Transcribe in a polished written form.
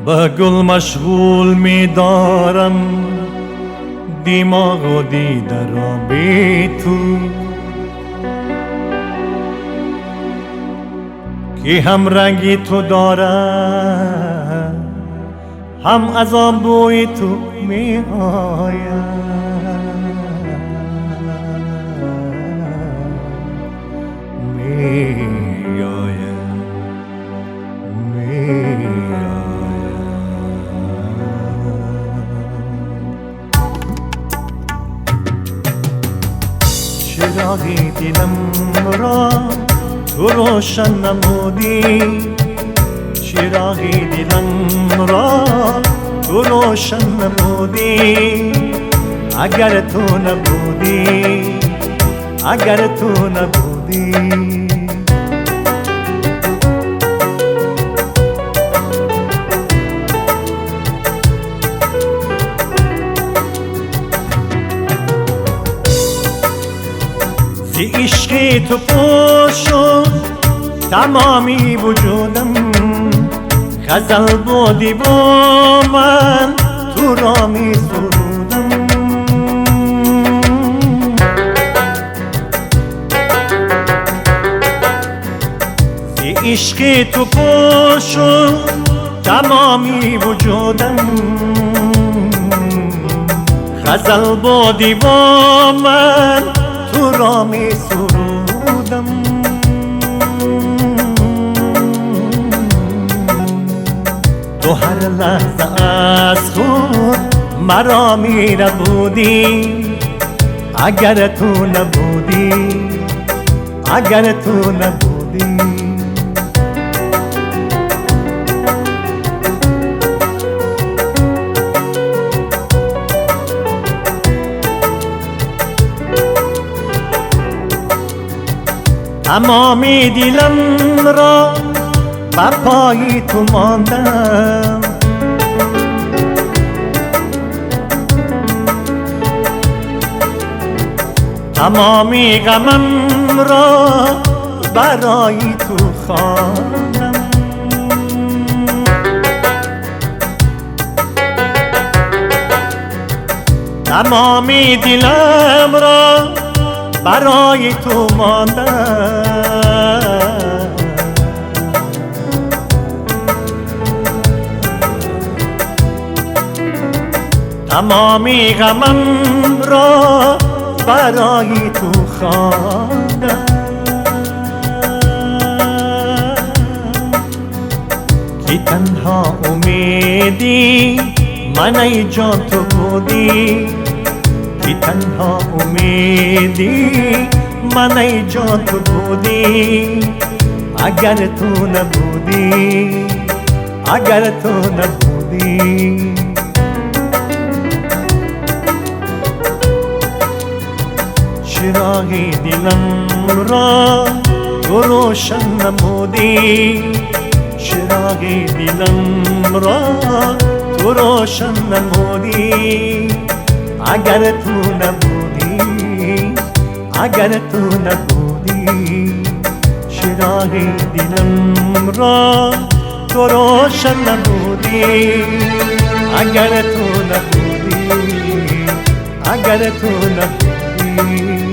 به گل مشغول می دارم دماغ و دیده را بی تو، که هم رنگی تو دارد هم از آن بوی تو می آید. چراغی دلم را تو روشن نمودی، چراغی دلم را تو روشن نمودی. اگر تو نبودی، اگر تو نبودی، ز عشق تو پر شد تمامی وجودم، غزل بودی و من تو را می سرودم. ز عشق تو پر شد تمامی وجودم، غزل بودی و من تو را می سرودم. تو هر لحظه از خود مرا می ربودی، اگر تو نبودی، اگر تو نبودی. تمامی دلم را به پای تو ماندم، تمامی غمم را برای تو خواندم. تمامی دلم را برای تو ماندم، تمامی غمم را برای تو خواندم. که تنها امیدی من ای جان تو بودی، که تنها امیدی من ای جان تو بودی. اگر تو نبودی، اگر تو نبودی. چراغی دلم را تو روشن نمودی، چراغی دلم را تو روشن نمودی. اگر تو نبودی، اگر تو نبودی. چراغی دلم را تو روشن نمودی، اگر تو نبودی، اگر تو نبودی.